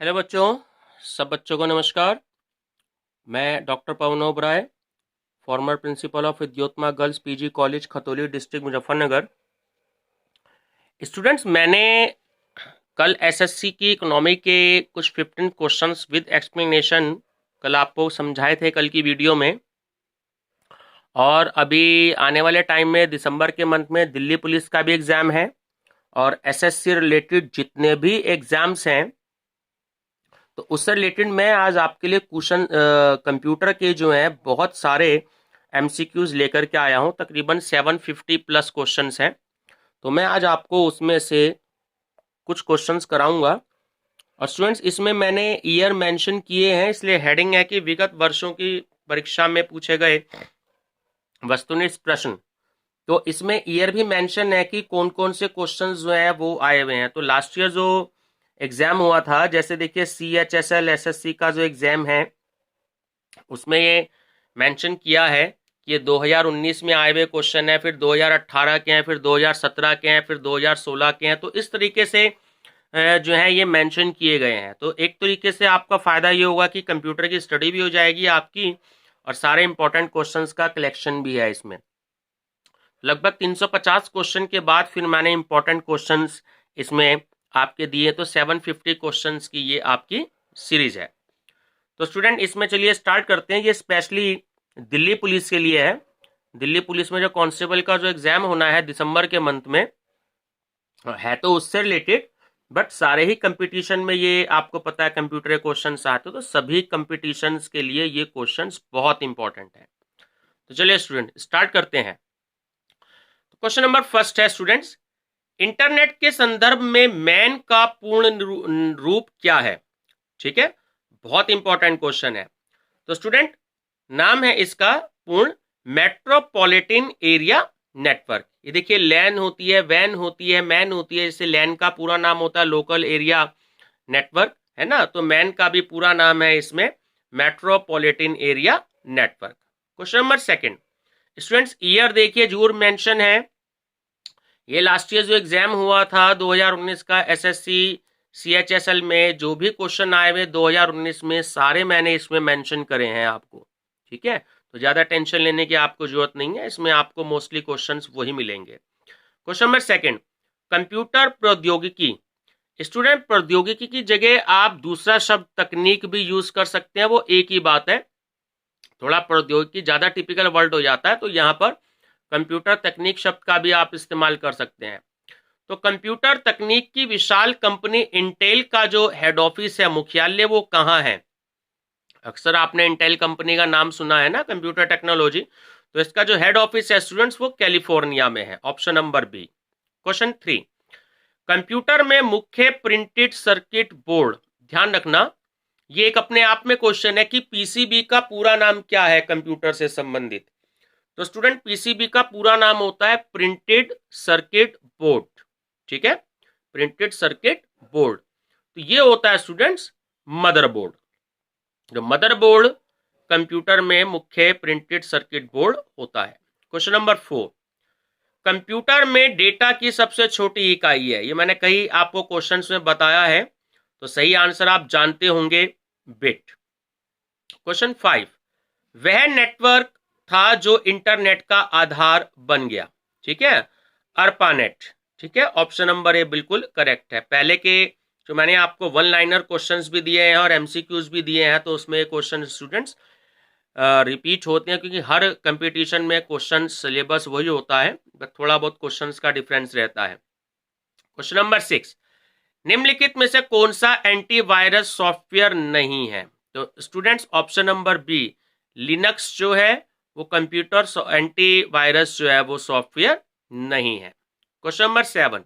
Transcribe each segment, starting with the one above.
Hello बच्चों, सब बच्चों को नमस्कार। मैं doctor Pawan Oberoi, former principal of Vidyottama girls PG college Khatauli district Muzaffarnagar. Students, मैंने कल एसएससी की इकोनॉमी के कुछ 15 क्वेश्चंस विद एक्सप्लेनेशन कल आपको समझाए थे कल की वीडियो में। और अभी आने वाले टाइम में दिसंबर के मंथ में दिल्ली पुलिस का भी एग्ज़ाम है और एसएससी रिलेटेड जितने भी एग्ज़ाम्स हैं तो उससे रिलेटेड मैं आज आपके लिए क्वेश्चन कंप्यूटर के जो हैं बहुत सारे एमसीक्यूज लेकर के आया हूं। तकरीबन 750 प्लस क्वेश्चंस हैं। तो मैं आज आपको उसमें से कुछ क्वेश्चंस कराऊंगा। और स्टूडेंट्स, इसमें मैंने ईयर मेंशन किए हैं, इसलिए हेडिंग है कि विगत वर्षों की परीक्षा में पूछे गए वस्तुनिष्ठ प्रश्न। तो इसमें ईयर भी मेंशन है कि कौन कौन से क्वेश्चंस जो है वो आए हुए हैं। तो लास्ट ईयर जो एग्जाम हुआ था, जैसे देखिए CHSL SSC का जो एग्जाम है उसमें ये मेंशन किया है कि ये 2019 में आए हुए क्वेश्चन है, फिर 2018 के हैं, फिर 2017 के हैं, फिर 2016 के हैं। तो इस तरीके से जो है ये मेंशन किए गए हैं। तो एक तरीके से आपका फायदा ये होगा कि कंप्यूटर की स्टडी भी हो जाएगी आपकी और सारे इंपॉर्टेंट क्वेश्चंस का कलेक्शन भी है इसमें। लगभग 350 क्वेश्चन के बाद फिर मैंने इंपॉर्टेंट क्वेश्चंस इसमें आपके दिए। तो 750 क्वेश्चंस की ये आपकी सीरीज है। तो स्टूडेंट, इसमें चलिए स्टार्ट करते हैं। ये स्पेशली दिल्ली पुलिस के लिए है। दिल्ली पुलिस में जो कांस्टेबल का जो एग्जाम होना है दिसंबर के मंथ में है, तो उससे रिलेटेड, बट सारे ही कंपटीशन में ये आपको पता है कंप्यूटर क्वेश्चन आते हैं, तो सभी कंपटीशन के लिए ये क्वेश्चन बहुत इंपॉर्टेंट है। तो चलिए स्टूडेंट स्टार्ट करते हैं। तो क्वेश्चन नंबर फर्स्ट है स्टूडेंट्स, इंटरनेट के संदर्भ में मैन का पूर्ण रूप क्या है? ठीक है, बहुत इंपॉर्टेंट क्वेश्चन है। तो स्टूडेंट, नाम है इसका पूर्ण मेट्रोपॉलिटन एरिया नेटवर्क। ये देखिए, लैन होती है, वैन होती है, मैन होती है। जैसे लैन का पूरा नाम होता है लोकल एरिया नेटवर्क, है ना। तो मैन का भी पूरा नाम है इसमें metropolitan area network. Question number second, students year देखिए जरूर मेंशन है। ये लास्ट ईयर जो एग्जाम हुआ था 2019 का एसएससी CHSL में, जो भी क्वेश्चन आए हुए 2019 में सारे मैंने इसमें मेंशन करे हैं आपको। ठीक है, तो ज्यादा टेंशन लेने की आपको जरूरत नहीं है, इसमें आपको मोस्टली क्वेश्चंस वही मिलेंगे। क्वेश्चन नंबर सेकंड, कंप्यूटर प्रौद्योगिकी। स्टूडेंट, प्रौद्योगिकी की जगह आप दूसरा शब्द तकनीक भी यूज कर सकते हैं, वो एक ही बात है। थोड़ा प्रौद्योगिकी ज्यादा टिपिकल वर्ड हो जाता है, तो यहां पर कंप्यूटर तकनीक शब्द का भी आप इस्तेमाल कर सकते हैं। तो कंप्यूटर तकनीक की विशाल कंपनी इंटेल का जो हेड ऑफिस है, मुख्यालय, वो कहां है? अक्सर आपने इंटेल कंपनी का नाम सुना है ना, कंप्यूटर टेक्नोलॉजी। तो इसका जो हेड ऑफिस है स्टूडेंट्स, वो कैलिफोर्निया में है। Option number B. Question 3, computer में मुख्य प्रिंटेड सर्किट बोर्ड। ध्यान रखना, ये एक अपने आप में क्वेश्चन है कि पीसीबी का पूरा नाम क्या है कंप्यूटर से संबंधित। तो स्टूडेंट, पीसीबी का पूरा नाम होता है प्रिंटेड सर्किट बोर्ड। ठीक है, प्रिंटेड सर्किट बोर्ड। तो ये होता है स्टूडेंट्स मदरबोर्ड। जो मदरबोर्ड कंप्यूटर में मुख्य प्रिंटेड सर्किट बोर्ड होता है। क्वेश्चन नंबर 4, कंप्यूटर में डेटा की सबसे छोटी इकाई है। ये मैंने कई आपको क्वेश्चंस में बताया है, तो सही आंसर आप जानते होंगे, बिट। क्वेश्चन 5, वह नेटवर्क था जो इंटरनेट का आधार बन गया। ठीक है, अर्पानेट। ठीक है, ऑप्शन नंबर ए बिल्कुल करेक्ट है। पहले के जो मैंने आपको वन लाइनर क्वेश्चंस भी दिए हैं और एमसीक्यूज भी दिए हैं, तो उसमें क्वेश्चन स्टूडेंट्स रिपीट होते हैं, क्योंकि हर कंपटीशन में क्वेश्चन सिलेबस वही होता है, बट थोड़ा बहुत क्वेश्चंस का डिफरेंस रहता है। क्वेश्चन नंबर 6, निम्नलिखित में से कौन सा एंटीवायरस सॉफ्टवेयर नहीं है? तो students, option number B, Linux जो है वो कंप्यूटर एंटीवायरस जो है वो सॉफ्टवेयर नहीं है। क्वेश्चन नंबर 7,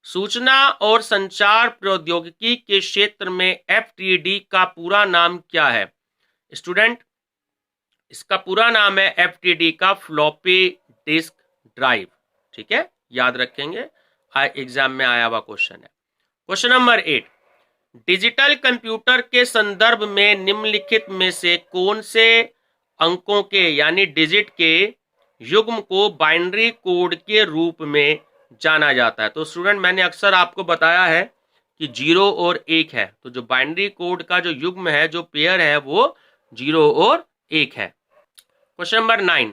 सूचना और संचार प्रौद्योगिकी के क्षेत्र में एफटीडी का पूरा नाम क्या है? स्टूडेंट, इसका पूरा नाम है एफटीडी का फ्लॉपी डिस्क ड्राइव। ठीक है, याद रखेंगे, एग्जाम में आया हुआ क्वेश्चन है। क्वेश्चन नंबर 8, डिजिटल कंप्यूटर के संदर्भ में निम्नलिखित में से कौन से अंकों के यानी डिजिट के युग्म को बाइनरी कोड के रूप में जाना जाता है? तो स्टूडेंट, मैंने अक्सर आपको बताया है कि 0 और 1 है, तो जो बाइनरी कोड का जो युग्म है, जो पेयर है, वो 0 और 1 है। क्वेश्चन नंबर 9,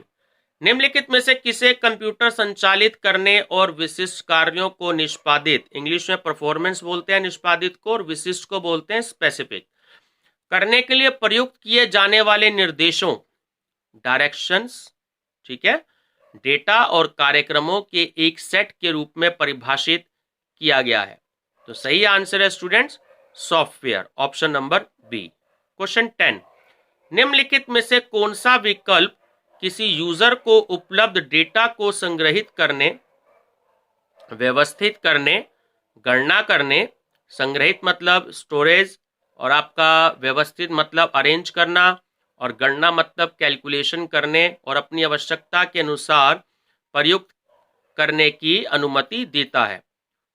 निम्नलिखित में से किसे कंप्यूटर संचालित करने और विशिष्ट कार्यों को निष्पादित, इंग्लिश में परफॉर्मेंस बोलते हैं निष्पादित को, और विशिष्ट को बोलते हैं स्पेसिफिक, करने के लिए प्रयुक्त किए जाने वाले निर्देशों, डायरेक्शंस, ठीक है, डेटा और कार्यक्रमों के एक सेट के रूप में परिभाषित किया गया है? तो सही आंसर है students software, option number B. Question 10, निम्नलिखित में से कौन सा विकल्प किसी यूजर को उपलब्ध डेटा को संग्रहित करने, व्यवस्थित करने, गणना करने, संग्रहित मतलब स्टोरेज, और आपका व्यवस्थित मतलब अरेंज करना, और गणना मतलब कैलकुलेशन करने और अपनी आवश्यकता के अनुसार प्रयुक्त करने की अनुमति देता है?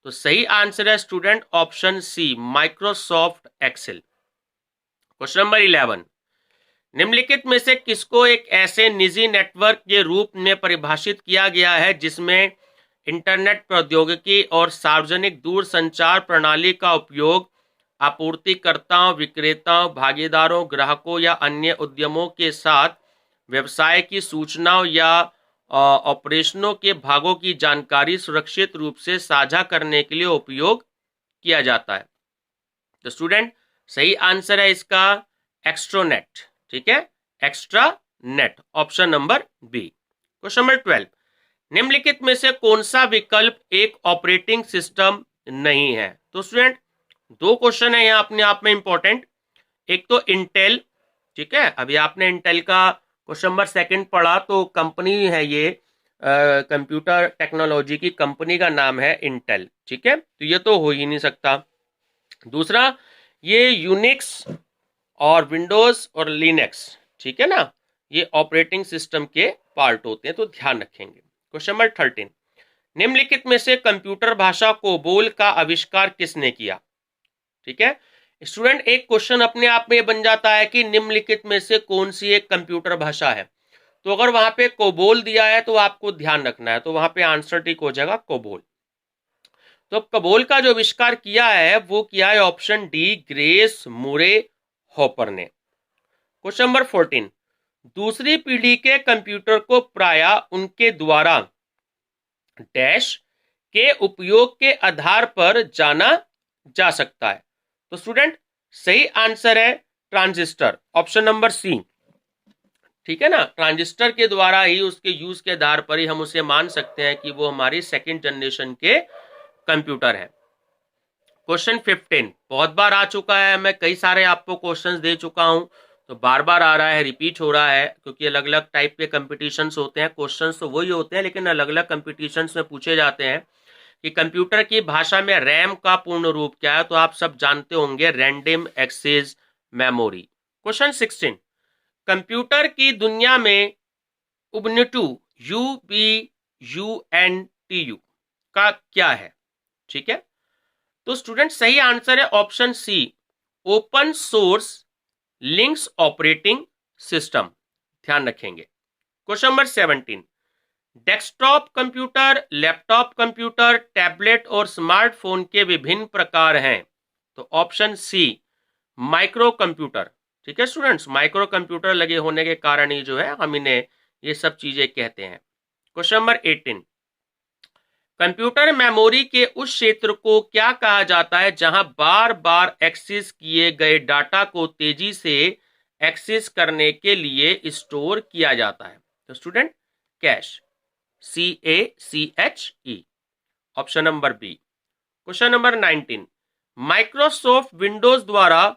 तो सही आंसर है student option C, Microsoft Excel. Question number 11, निम्नलिखित में से किसको एक ऐसे निजी नेटवर्क के रूप में परिभाषित किया गया है जिसमें इंटरनेट प्रौद्योगिकी और सार्वजनिक दूरसंचार प्रणाली का उपयोग आपूर्तिकर्ताओं, विक्रेताओं, भागीदारों, ग्राहकों या अन्य उद्यमों के साथ व्यवसाय की सूचनाओं या ऑपरेशनों के भागों की जानकारी सुरक्षित रूप से साझा करने के लिए उपयोग किया जाता है? तो स्टूडेंट सही आंसर है इसका एक्स्ट्रोनेट, ठीक है, extra net, option number B. Question number 12, निम्नलिखित में से कौन सा विकल्प एक ऑपरेटिंग सिस्टम नहीं है? तो स्टूडेंट दो क्वेश्चन है यहाँ अपने आप में इंपॉर्टेंट। एक तो इंटेल, ठीक है, अभी आपने इंटेल का क्वेश्चन नंबर 2 पढ़ा, तो कंपनी है ये, कंप्यूटर टेक्नोलॉजी की कंपनी का नाम है इंटेल, ठीक है, तो ये तो हो ही नहीं सकता। दूसरा, ये यूनिक्स और विंडोज और लिनक्स, ठीक है ना, ये ऑपरेटिंग सिस्टम के पार्ट होते हैं, तो ध्यान रखेंगे। क्वेश्चन नंबर 13, निम्नलिखित में से कंप्यूटर भाषा कोबोल का आविष्कार किसने किया? ठीक है स्टूडेंट, एक क्वेश्चन अपने आप में बन जाता है कि निम्नलिखित में से कौन सी एक कंप्यूटर भाषा है। तो अगर वहां पे कोबोल दिया है तो आपको ध्यान रखना है, तो वहां पे आंसर ठीक हो जाएगा कोबोल। तो कोबोल का जो आविष्कार किया है वो किया है ऑप्शन डी, ग्रेस मुरे हॉपर ने। क्वेश्चन नंबर 14, दूसरी पीढ़ी के कंप्यूटर को प्रायः उनके द्वारा डैश के उपयोग के आधार पर जाना जा सकता है? तो स्टूडेंट सही आंसर है ट्रांजिस्टर, ऑप्शन नंबर सी, ठीक है ना, ट्रांजिस्टर के द्वारा ही, उसके यूज के आधार पर ही हम उसे मान सकते हैं कि वो हमारी सेकंड जनरेशन के कंप्यूटर है। क्वेश्चन 15 बहुत बार आ चुका है, मैं कई सारे आपको क्वेश्चंस दे चुका हूं, तो बार बार आ रहा है, रिपीट हो रहा है, क्योंकि अलग अलग टाइप के कंपटीशंस होते हैं, क्वेश्चंस तो वही होते हैं लेकिन अलग अलग कंपटीशंस में पूछे जाते हैं कि कंप्यूटर की भाषा में रैम का पूर्ण रूप क्या है, तो आप सब जानते होंगे, random access memory. Question 16, computer की दुनिया में उबुंटू UBUNTU का क्या है? ठीक है, तो स्टूडेंट सही आंसर है option C, open source Linux operating system, ध्यान रखेंगे। Question number 17, desktop computer, laptop computer, tablet और स्मार्टफोन के विभिन्न प्रकार हैं, तो ऑप्शन सी माइक्रो कंप्यूटर, ठीक है स्टूडेंट्स, माइक्रो कंप्यूटर लगे होने के कारण ही जो है हम इन्हें ये सब चीजें कहते हैं। क्वेश्चन नंबर 18, कंप्यूटर मेमोरी के उस क्षेत्र को क्या कहा जाता है जहां बार बार एक्सेस किए गए डाटा को तेजी से एक्सेस करने के लिए स्टोर किया जाता है? तो student cache, CACHE, option number B. Question number 19, Microsoft Windows द्वारा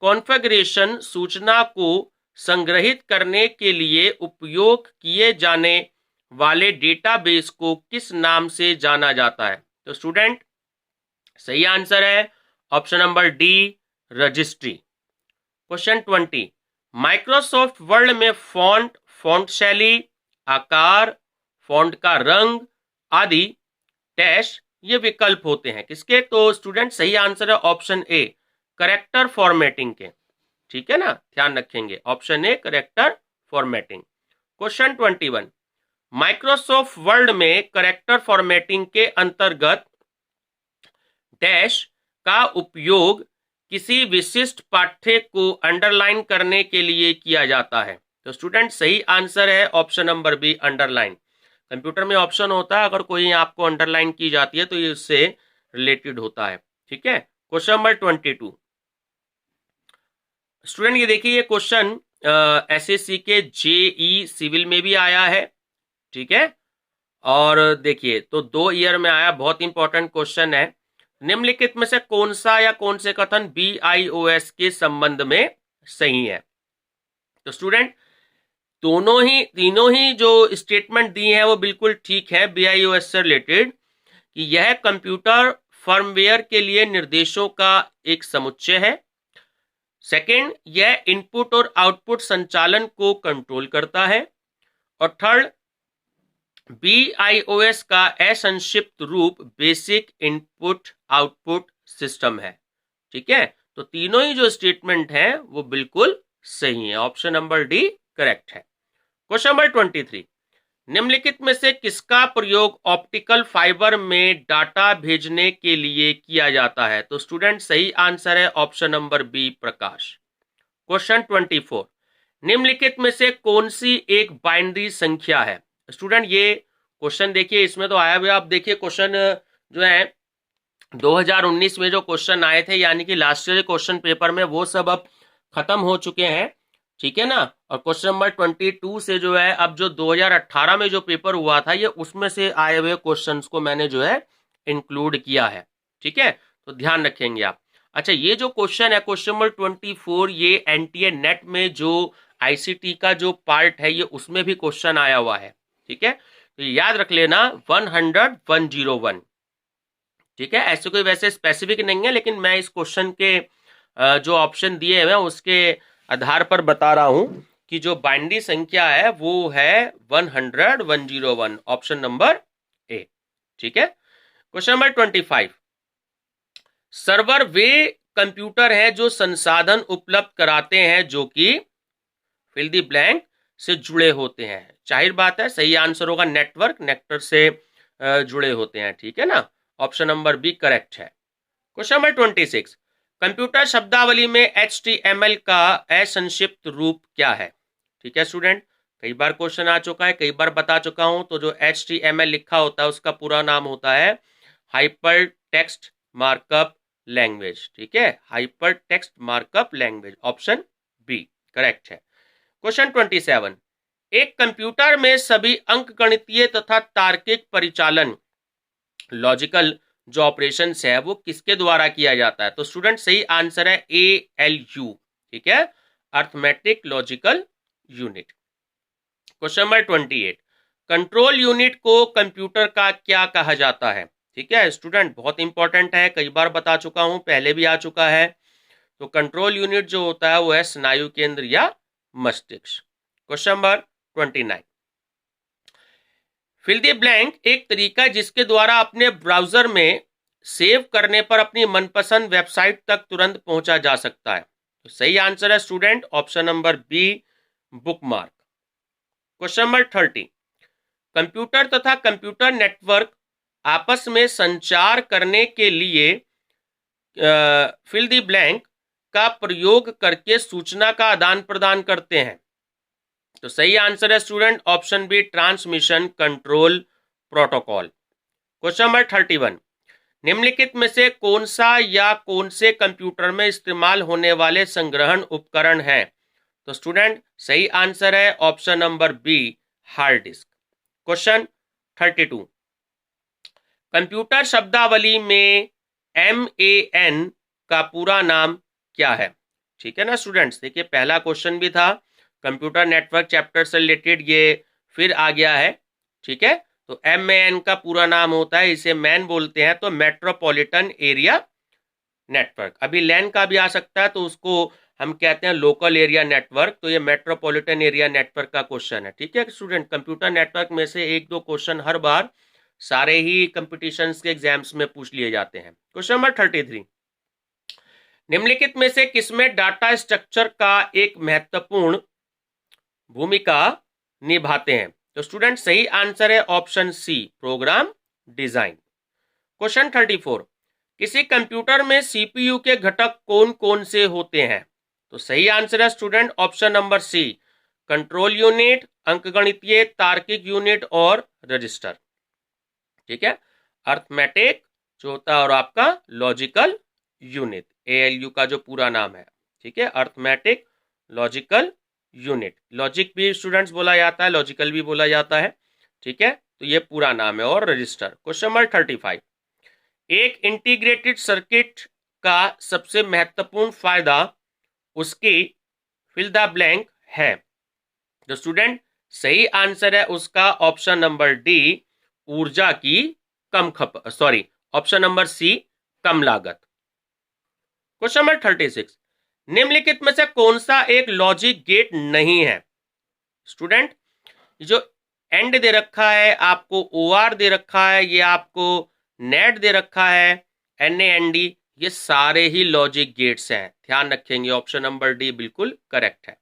कॉन्फ़िगरेशन सूचना को संग्रहित करने के लिए उपयोग किए जाने वाले डेटाबेस को किस नाम से जाना जाता है? तो स्टूडेंट सही आंसर है option number D, registry. Question 20, Microsoft word में फॉन्ट, फॉन्ट शैली, आकार, फॉन्ट का रंग आदि डैश ये विकल्प होते हैं किसके? तो स्टूडेंट सही आंसर है ऑप्शन ए, करेक्टर फॉर्मेटिंग के, ठीक है ना, ध्यान रखेंगे, option a character formatting. Question 21, Microsoft word में करेक्टर फॉर्मेटिंग के अंतर्गत डैश का उपयोग किसी विशिष्ट पाठ्य को अंडरलाइन करने के लिए किया जाता है? तो स्टूडेंट सही आंसर है option number B, underline. Computer में ऑप्शन होता है, अगर कोई आपको अंडरलाइन की जाती है तो ये उससे रिलेटेड होता है। ठीक है, क्वेश्चन नंबर 22। स्टूडेंट ये देखिए, ये क्वेश्चन एसएससी के जेई सिविल में भी आया है। ठीक है, और देखिए तो 2 ईयर में आया, बहुत इंपॉर्टेंट क्वेश्चन है। निम्नलिखित में से कौन सा या कौन से कथन BIOS के संबंध में सही है? तो स्टूडेंट तीनों ही जो स्टेटमेंट दी है वो बिल्कुल ठीक है BIOS से रिलेटेड, कि यह कंप्यूटर फर्मवेयर के लिए निर्देशों का एक समुच्चय है। सेकंड, यह इनपुट और आउटपुट संचालन को कंट्रोल करता है। और थर्ड, BIOS का असंक्षिप्त रूप बेसिक इनपुट आउटपुट सिस्टम है। ठीक है, तो तीनों ही जो स्टेटमेंट है वो बिल्कुल सही है, ऑप्शन नंबर डी करेक्ट है। क्वेश्चन नंबर 23, निम्नलिखित में से किसका प्रयोग ऑप्टिकल फाइबर में डाटा भेजने के लिए किया जाता है? तो स्टूडेंट सही आंसर है ऑप्शन नंबर बी, प्रकाश। क्वेश्चन 24, निम्नलिखित में से कौन सी एक बाइनरी संख्या है? स्टूडेंट ये क्वेश्चन देखिए, इसमें तो आया भी, आप देखिए क्वेश्चन जो है 2019 में जो क्वेश्चन आए थे, यानी कि लास्ट ईयर क्वेश्चन पेपर में, वो सब अब खत्म हो चुके हैं। ठीक है ना, और क्वेश्चन नंबर 22 से जो है अब जो 2018 में जो पेपर हुआ था, ये उसमें से आए हुए क्वेश्चंस को मैंने जो है इंक्लूड किया है। ठीक है, तो ध्यान रखेंगे आप। अच्छा, ये जो क्वेश्चन है क्वेश्चन नंबर 24, ये एनटीए नेट में जो आईसीटी का जो पार्ट है, ये उसमें भी क्वेश्चन आया हुआ है। ठीक है, तो याद रख लेना 101। ठीक है, ऐसे कोई वैसे स्पेसिफिक नहीं है, लेकिन मैं इस क्वेश्चन के जो ऑप्शन दिए हुए हैं उसके आधार पर बता रहा हूं कि जो बाइनरी संख्या है वो है 101, ऑप्शन नंबर ए। ठीक है, क्वेश्चन नंबर 25, सर्वर वे कंप्यूटर है जो संसाधन उपलब्ध कराते हैं जो कि फिल द ब्लैंक से जुड़े होते हैं। जाहिर बात है सही आंसर होगा नेटवर्क से जुड़े होते हैं। ठीक है ना, ऑप्शन नंबर बी करेक्ट है। क्वेश्चन नंबर 26, कंप्यूटर शब्दावली में HTML का असंक्षिप्त रूप क्या है? ठीक है स्टूडेंट, कई बार क्वेश्चन आ चुका है, कई बार बता चुका हूं। तो जो HTML लिखा होता है उसका पूरा नाम होता है हाइपर टेक्स्ट मार्कअप लैंग्वेज। ठीक है, hyper text markup language, option B correct है। क्वेश्चन 27, एक कंप्यूटर में सभी अंकगणितीय तथा तार्किक परिचालन लॉजिकल जो ऑपरेशन है वो किसके द्वारा किया जाता है? तो स्टूडेंट सही आंसर है ALU। ठीक है, arithmetic logical unit. Question number 28, control unit को कंप्यूटर का क्या कहा जाता है? ठीक है स्टूडेंट, बहुत इंपॉर्टेंट है, कई बार बता चुका हूं, पहले भी आ चुका है। तो कंट्रोल यूनिट जो होता है वो है स्नायु केंद्र या मस्तिष्क। Question number 29, fill the blank एक तरीका जिसके द्वारा अपने ब्राउजर में सेव करने पर अपनी मनपसंद वेबसाइट तक तुरंत पहुंचा जा सकता है। तो सही आंसर है student option number B, bookmark. Question number 30, computer तथा कंप्यूटर नेटवर्क आपस में संचार करने के लिए फिल द ब्लैंक का प्रयोग करके सूचना का आदान प्रदान करते हैं। तो सही आंसर है student option B, transmission control protocol. Question number 31, निम्नलिखित में से कौन सा या कौन से कंप्यूटर में इस्तेमाल होने वाले संग्रहण उपकरण है? तो स्टूडेंट सही आंसर है option number B, hard disk. Question 32, computer शब्दावली में MAN का पूरा नाम क्या है? ठीक है ना स्टूडेंट्स, देखिए पहला क्वेश्चन भी था कंप्यूटर नेटवर्क चैप्टर से रिलेटेड, ये फिर आ गया है। ठीक है, तो MAN का पूरा नाम होता है, इसे मैन बोलते हैं, तो मेट्रोपॉलिटन एरिया नेटवर्क। अभी लैन का भी आ सकता है तो उसको हम कहते हैं लोकल एरिया नेटवर्क, तो ये मेट्रोपॉलिटन एरिया नेटवर्क का क्वेश्चन है। ठीक है स्टूडेंट, कंप्यूटर नेटवर्क में से 1-2 क्वेश्चन हर बार सारे ही कंपटीशंस के एग्जाम्स में पूछ लिए जाते हैं। क्वेश्चन नंबर 33, निम्नलिखित में से किसमें डाटा स्ट्रक्चर का एक महत्वपूर्ण भूमिका निभाते हैं? तो स्टूडेंट सही आंसर है option C, program design. Question 34, किसी कंप्यूटर में सीपीयू के घटक कौन कौन से होते हैं? तो सही आंसर है student option number C, control unit, अंकगणितीय, तार्किक यूनिट और रजिस्टर। ठीक है, अर्थमेटिक जो होता है और आपका लॉजिकल यूनिट, एएलयू का जो पूरा नाम है। ठीक है, अर्थमेटिक लॉजिकल यूनिट, लॉजिक भी स्टूडेंट्स बोला जाता है, लॉजिकल भी बोला जाता है। ठीक है, तो ये पूरा नाम है। और रजिस्टर। क्वेश्चन नंबर 35, एक इंटीग्रेटेड सर्किट का सबसे महत्वपूर्ण फायदा उसकी फिल द ब्लैंक है। तो स्टूडेंट सही आंसर है उसका ऑप्शन नंबर डी, ऊर्जा की कम ऑप्शन नंबर सी, कम लागत। क्वेश्चन नंबर 36, निम्नलिखित में से कौन सा एक लॉजिक गेट नहीं है? स्टूडेंट जो एंड दे रखा है आपको, ओआर दे रखा है, ये आपको नेट दे रखा है, NAND, ये सारे ही लॉजिक गेट्स हैं। ध्यान रखेंगे, ऑप्शन नंबर डी बिल्कुल करेक्ट है।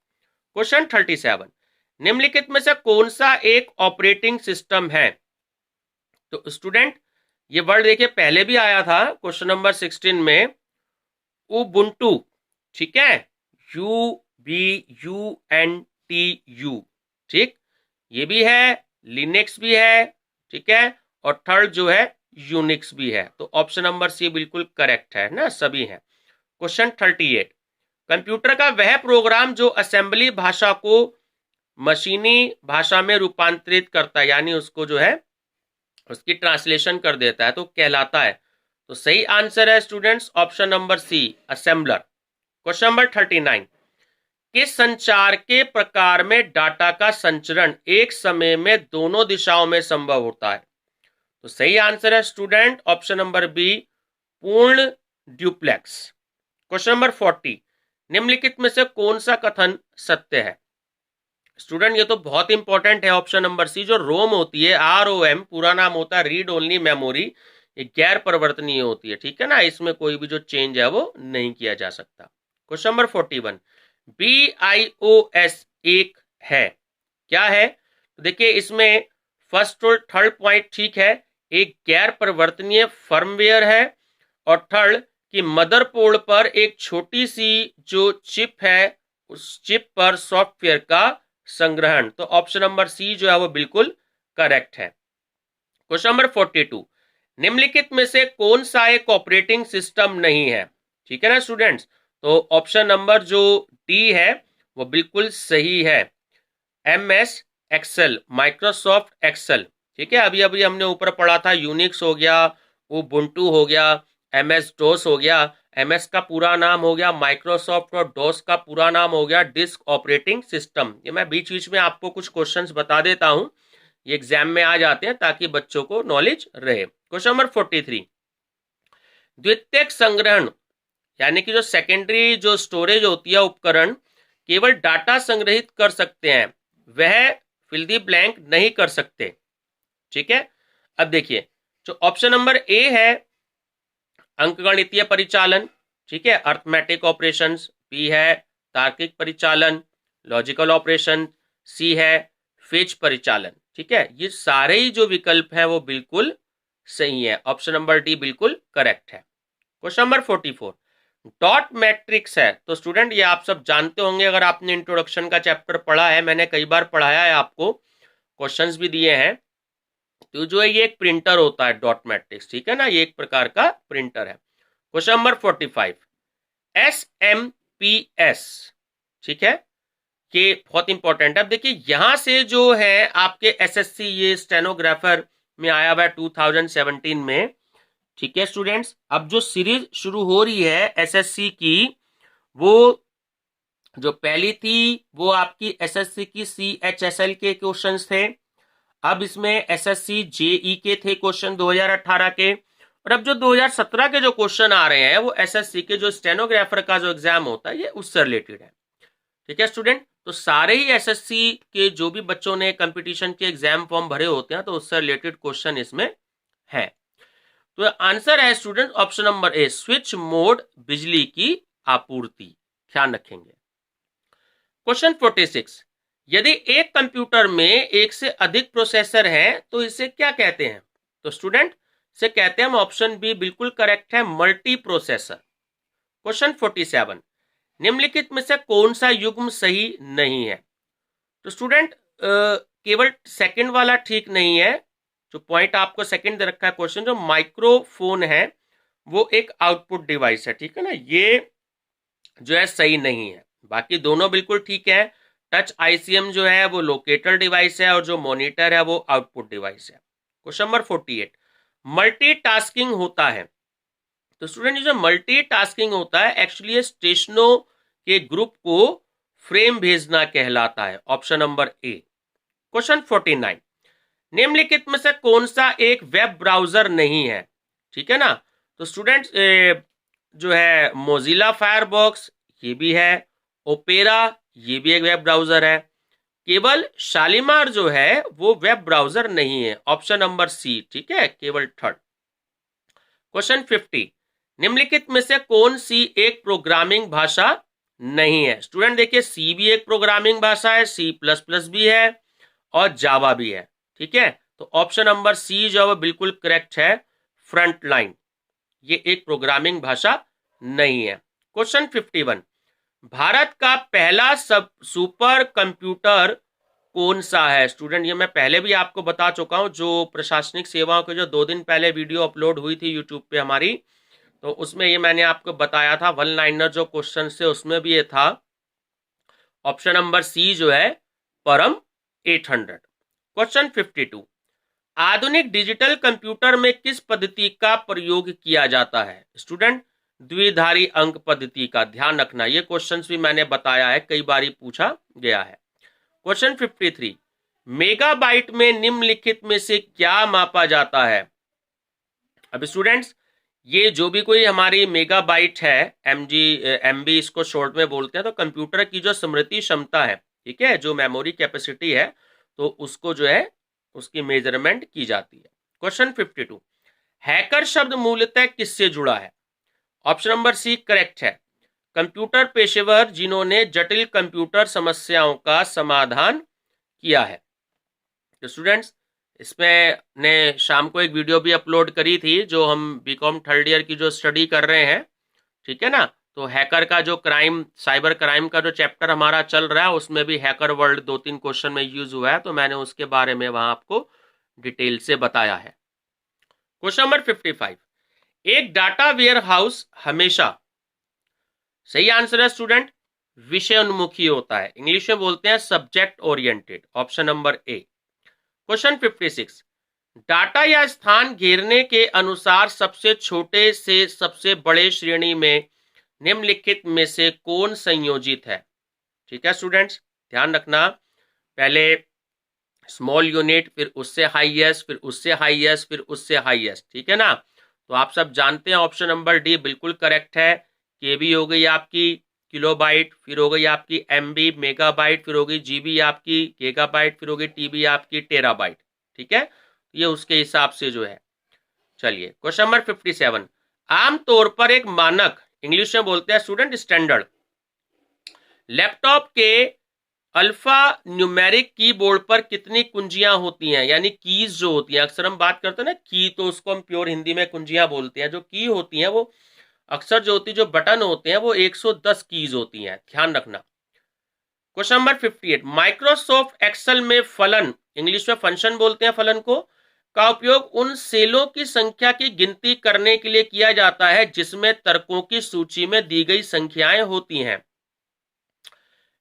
क्वेश्चन 37, निम्नलिखित में से कौन सा एक ऑपरेटिंग सिस्टम है? तो स्टूडेंट ये वर्ड देखिए पहले भी आया था क्वेश्चन नंबर 16 में, उबुंटू। ठीक है, UBUNTU। ठीक, ये भी है, लिनक्स भी है। ठीक है, और थर्ड जो है यूनिक्स भी है। तो ऑप्शन नंबर सी बिल्कुल करेक्ट है ना, सभी है। क्वेश्चन 38, कंप्यूटर का वह प्रोग्राम जो असेंबली भाषा को मशीनी भाषा में रूपांतरित करता है, यानी उसको जो है उसकी ट्रांसलेशन कर देता है, तो कहलाता है। तो सही आंसर है students option number C, assembler. Question number 39, किस संचार के प्रकार में डाटा का संचरण एक समय में दोनों दिशाओं में संभव होता है? तो सही आंसर है स्टूडेंट ऑप्शन नंबर बी, पूर्ण ड्यूप्लेक्स। क्वेश्चन नंबर 40, निम्नलिखित में से कौन सा कथन सत्य है? स्टूडेंट ये तो बहुत इंपॉर्टेंट है, ऑप्शन नंबर सी, जो रोम होती है, ROM पूरा नाम होता है रीड ओनली मेमोरी, ये गैर परिवर्तनीय होती है। ठीक है ना, इसमें कोई भी जो चेंज है वो नहीं किया जा सकता। क्वेश्चन नंबर 41, BIOS एक है, क्या है? तो देखिए इसमें फर्स्ट और थर्ड पॉइंट ठीक है, एक गैर परिवर्तनीय फर्मवेयर है, और थर्ड कि मदरबोर्ड पर एक छोटी सी जो चिप है, उस चिप पर सॉफ्टवेयर का संग्रहण। तो ऑप्शन नंबर सी जो है वो बिल्कुल करेक्ट है। क्वेश्चन नंबर 42, निम्नलिखित में से कौन सा एक ऑपरेटिंग सिस्टम नहीं है? ठीक है ना स्टूडेंट्स, तो ऑप्शन नंबर जो डी है वो बिल्कुल सही है, MS एक्सेल, माइक्रोसॉफ्ट एक्सेल। ठीक है, अभी अभी हमने ऊपर पढ़ा था, यूनिक्स हो गया, उबुंटू हो गया, MS DOS हो गया, MS का पूरा नाम हो गया माइक्रोसॉफ्ट, और DOS का पूरा नाम हो गया डिस्क ऑपरेटिंग सिस्टम। ये मैं बीच बीच में आपको कुछ क्वेश्चंस बता देता हूं, ये एग्जाम में आ जाते हैं ताकि बच्चों को नॉलेज रहे। क्वेश्चन नंबर 43, द्वितीयक संग्रहण यानी कि जो सेकेंडरी जो स्टोरेज होती है उपकरण केवल डाटा संग्रहित कर सकते हैं, वह फिल द ब्लैंक नहीं कर सकते। ठीक है, अब देखिए जो ऑप्शन नंबर ए है अंकगणितीय परिचालन, ठीक है, अर्थमेटिक ऑपरेशंस, बी है तार्किक परिचालन, लॉजिकल ऑपरेशन, सी है फिच परिचालन। ठीक है, ये सारे ही जो विकल्प हैं वो बिल्कुल सही है, ऑप्शन नंबर डी बिल्कुल करेक्ट है। क्वेश्चन नंबर 44, डॉट मैट्रिक्स है। तो स्टूडेंट ये आप सब जानते होंगे, अगर आपने इंट्रोडक्शन का चैप्टर पढ़ा है, मैंने कई बार पढ़ाया है आपको, क्वेश्चंस भी दिए हैं। तो जो है ये एक प्रिंटर होता है डॉट मैट्रिक्स, ठीक है ना, ये एक प्रकार का प्रिंटर है। क्वेश्चन नंबर 45, SMPS, ठीक है, ये बहुत इंपॉर्टेंट है। अब देखिए यहां से जो है आपके SSC, ये स्टेनोग्राफर में आया हुआ है 2017 में। ठीक है स्टूडेंट्स, अब जो सीरीज शुरू हो रही है SSC की, वो जो पहली थी वो आपकी SSC की CHSL के क्वेश्चंस थे, अब इसमें SSC JE के थे क्वेश्चन 2018 के, और अब जो 2017 के जो क्वेश्चन आ रहे हैं वो SSC के जो स्टेनोग्राफर का जो एग्जाम होता है ये उससे रिलेटेड है। ठीक है स्टूडेंट, तो सारे ही SSC के जो भी बच्चों ने कंपटीशन के एग्जाम फॉर्म भरे होते हैं तो उससे रिलेटेड क्वेश्चन इसमें है। तो आंसर है student option number A, switch mode बिजली की आपूर्ति, ध्यान रखेंगे। क्वेश्चन 46, यदि एक कंप्यूटर में एक से अधिक प्रोसेसर हैं तो इसे क्या कहते हैं? तो स्टूडेंट से कहते हैं हम, ऑप्शन बी बिल्कुल करेक्ट है, मल्टी प्रोसेसर। क्वेश्चन 47, निम्नलिखित में से कौन सा युग्म सही नहीं है? तो स्टूडेंट केवल सेकंड वाला ठीक नहीं है, जो पॉइंट आपको सेकंड दे रखा है क्वेश्चन, जो माइक्रोफोन है वो एक आउटपुट डिवाइस है, ठीक है ना, ये जो है सही नहीं है। बाकी दोनों बिल्कुल ठीक है। टच आईसीएम जो है वो लोकेटर डिवाइस है और जो मॉनिटर है वो आउटपुट डिवाइस है। क्वेश्चन नंबर 48, मल्टीटास्किंग होता है। तो स्टूडेंट जो मल्टीटास्किंग होता है एक्चुअली स्टेशनों के ग्रुप को फ्रेम भेजना कहलाता है। Option number A. क्वेश्चन 49, निम्नलिखित में से कौन सा एक वेब ब्राउजर नहीं है? ठीक है ना, तो स्टूडेंट्स जो है मोजिला फायरबॉक्स ये भी है, ओपेरा ये भी एक वेब ब्राउजर है, केवल शालीमार जो है वो वेब ब्राउजर नहीं है। ऑप्शन नंबर सी, ठीक है, केवल थर्ड। क्वेश्चन 50, निम्नलिखित में से कौन सी एक प्रोग्रामिंग भाषा नहीं है? स्टूडेंट देखिए, सी भी एक प्रोग्रामिंग भाषा है, सी प्लस प्लस भी है और जावा भी है, ठीक है। तो ऑप्शन नंबर सी जो है बिल्कुल करेक्ट है, फ्रंट लाइन, ये एक प्रोग्रामिंग भाषा नहीं है। क्वेश्चन 51, भारत का पहला सब सुपर कंप्यूटर कौन सा है? स्टूडेंट ये मैं पहले भी आपको बता चुका हूं, जो प्रशासनिक सेवाओं के जो 2 दिन पहले वीडियो अपलोड हुई थी यूट्यूब पे हमारी, तो उसमें ये मैंने आपको बताया था, वन लाइनर जो क्वेश्चन थे उसमें भी ये था। ऑप्शन नंबर सी जो है परम 800। क्वेश्चन 52, आधुनिक डिजिटल कंप्यूटर में किस पद्धति का प्रयोग किया जाता है? स्टूडेंट द्विधारी अंक पद्धति का, ध्यान रखना, ये क्वेश्चंस भी मैंने बताया है, कई बार पूछा गया है। क्वेश्चन 53, मेगाबाइट में निम्नलिखित में से क्या मापा जाता है? अब स्टूडेंट्स ये जो भी कोई हमारी मेगाबाइट है, एमबी इसको शॉर्ट में बोलते हैं, तो कंप्यूटर की जो स्मृति क्षमता है, ठीक है, जो मेमोरी कैपेसिटी है, तो उसको जो है उसकी मेजरमेंट की जाती है। क्वेश्चन 52, हैकर शब्द मूलतः किससे जुड़ा है? ऑप्शन नंबर सी करेक्ट है, कंप्यूटर पेशेवर जिन्होंने जटिल कंप्यूटर समस्याओं का समाधान किया है। तो स्टूडेंट्स इसमें ने शाम को एक वीडियो भी अपलोड करी थी, जो हम बीकॉम थर्ड ईयर की जो स्टडी कर रहे हैं, ठीक है ना, तो हैकर का जो क्राइम, साइबर क्राइम का जो चैप्टर हमारा चल रहा है, उसमें भी हैकर वर्ल्ड 2-3 क्वेश्चन में यूज हुआ है, तो मैंने उसके बारे में वहां आपको डिटेल से बताया है। क्वेश्चन नंबर 55, एक डाटा वेयर हाउस हमेशा, सही आंसर है स्टूडेंट, विषय उन्मुखी होता है, इंग्लिश में बोलते हैं subject oriented. Option number A. Question 56, data या स्थान घेरने के अनुसार सबसे छोटे से सबसे बड़े श्रेणी में निम्नलिखित में से कौन संयोजित है? ठीक है स्टूडेंट्स, ध्यान रखना, पहले स्मॉल यूनिट, फिर उससे हाईएस्ट, फिर उससे हाईएस्ट, फिर उससे हाईएस्ट, ठीक है ना। तो आप सब जानते हैं ऑप्शन नंबर डी बिल्कुल करेक्ट है। केबी हो गई आपकी किलोबाइट, फिर हो गई आपकी एमबी मेगाबाइट, फिर हो गई जीबी आपकी गीगाबाइट, फिर हो गई टीबी आपकी टेराबाइट, ठीक है, ये उसके हिसाब से जो है। चलिए क्वेश्चन नंबर 57, आमतौर पर एक मानक, इंग्लिश में बोलते हैं स्टूडेंट स्टैंडर्ड, लैपटॉप के अल्फा न्यूमेरिक कीबोर्ड पर कितनी कुंजियां होती हैं? यानी कीज जो होती हैं, अक्सर हम बात करते हैं ना की, तो उसको हम प्योर हिंदी में कुंजियां बोलते हैं। जो की होती हैं वो अक्सर जो होती, जो बटन होते हैं वो 110 कीज होती हैं, ध्यान रखना। क्वेश्चन नंबर 58, माइक्रोसॉफ्ट एक्सेल में फलन, इंग्लिश में फंक्शन बोलते हैं फलन को, का उपयोग उन सेलों की संख्या की गिनती करने के लिए किया जाता है जिसमें तर्कों की सूची में दी गई संख्याएं होती हैं।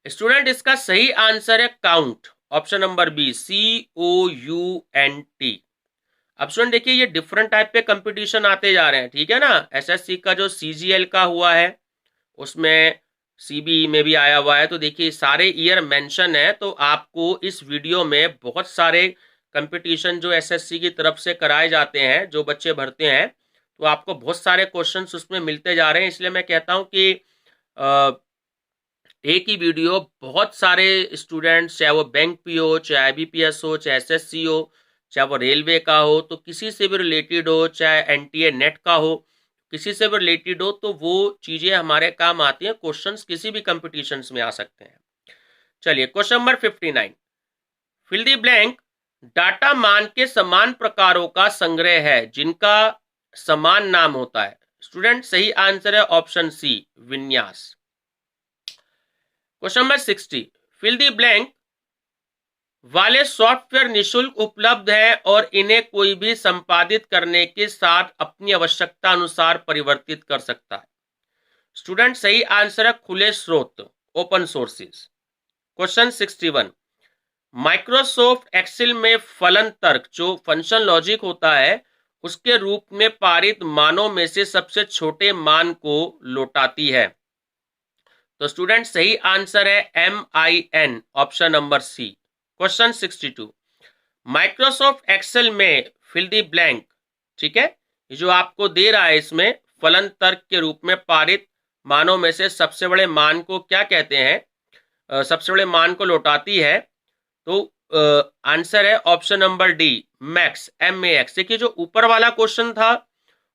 स्टूडेंट इसका सही आंसर है count, option number B, COUNT। अब स्टूडेंट देखिए, ये डिफरेंट टाइप के कंपटीशन आते जा रहे हैं, ठीक है ना। SSC का जो CGL का हुआ है, उसमें CBE में भी आया हुआ है, तो देखिए सारे ईयर मेंशन है, तो आपको इस वीडियो में बहुत सारे कंपटीशन जो SSC की तरफ से कराए जाते हैं, जो बच्चे भरते हैं, तो आपको बहुत सारे क्वेश्चंस उसमें मिलते जा रहे हैं। इसलिए मैं कहता हूं कि एक ही वीडियो बहुत सारे स्टूडेंट्स, चाहे वो बैंक पीओ, चाहे IBPS हो, चाहे SSC हो, चाहे वो रेलवे का हो, तो किसी से भी रिलेटेड हो, चाहे NTA नेट का हो, किसी से भी रिलेटेड हो, तो वो चीजें हमारे काम आती हैं। क्वेश्चंस किसी भी कंपटीशंस में आ सकते हैं। चलिए question number 59, fill the blank, data मान के समान प्रकारों का संग्रह है जिनका समान नाम होता है। स्टूडेंट सही आंसर है ऑप्शन सी, विन्यास। Question number 60, fill the blank वाले सॉफ्टवेयर निशुल्क उपलब्ध है और इन्हें कोई भी संपादित करने के साथ अपनी आवश्यकता अनुसार परिवर्तित कर सकता है। स्टूडेंट सही आंसर है खुले स्रोत, open sources. Question 61, Microsoft Excel में फलन तर्क जो फंक्शन लॉजिक होता है उसके रूप में पारित मानों में से सबसे छोटे मान को लौटाती है। तो स्टूडेंट सही आंसर है MIN, option number C. Question 62, Microsoft Excel में फिल द ब्लैंक, ठीक है, ये जो आपको दे रहा है इसमें फलन तर्क के रूप में पारित मानों में से सबसे बड़े मान को क्या कहते हैं, सबसे बड़े मान को लौटाती है। तो आंसर है option number D, max, MAX। देखिए जो ऊपर वाला क्वेश्चन था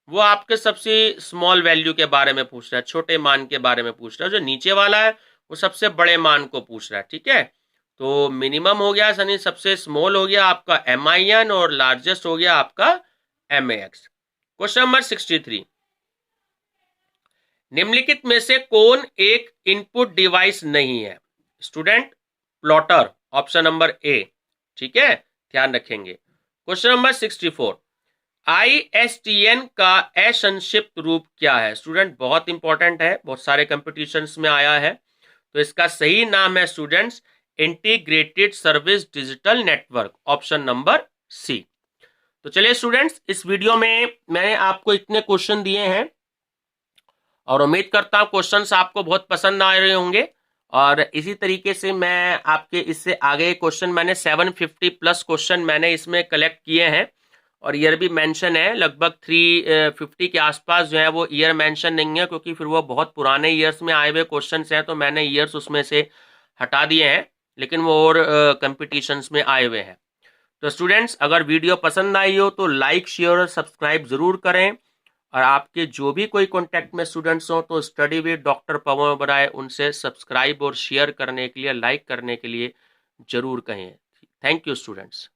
वो आपके सबसे स्मॉल वैल्यू के बारे में पूछ रहा है, छोटे मान के बारे में पूछ रहा है। जो नीचे वाला है वो सबसे बड़े मान को पूछ रहा है, ठीक है। तो मिनिमम हो गया यानी सबसे स्मॉल हो गया आपका MIN और लार्जेस्ट हो गया आपका MAX। क्वेश्चन नंबर 63, निम्नलिखित में से कौन एक इनपुट डिवाइस नहीं है। Student plotter, option number A, ठीक है, ध्यान रखेंगे। क्वेश्चन नंबर 64, ISTN का असंक्षिप्त रूप क्या है। स्टूडेंट बहुत इंपॉर्टेंट है, बहुत सारे कंपटीशंस में आया है। तो इसका सही नाम है students integrated service digital network, option number C. तो चलिए स्टूडेंट्स, इस वीडियो में मैंने आपको इतने क्वेश्चन दिए हैं और उम्मीद करता हूं क्वेश्चंस आपको बहुत पसंद आ रहे होंगे। और इसी तरीके से मैं आपके इससे आगे क्वेश्चन मैंने 750 प्लस क्वेश्चन मैंने इसमें कलेक्ट किए हैं और ईयर भी मेंशन है। लगभग 350 के आसपास जो है वो ईयर मेंशन नहीं है क्योंकि फिर वो बहुत पुराने ईयर्स में आए हुए क्वेश्चंस हैं, तो मैंने ईयर्स उसमें से हटा दिए हैं, लेकिन वो और कंपटीशंस में आए हुए हैं। तो स्टूडेंट्स अगर वीडियो पसंद आई हो तो लाइक, शेयर और सब्सक्राइब जरूर करें। और आपके जो भी कोई कांटेक्ट में स्टूडेंट्स हो तो स्टडी विद डॉक्टर पवन बराए उनसे सब्सक्राइब और शेयर करने के लिए, लाइक करने के लिए जरूर कहें। Thank you students.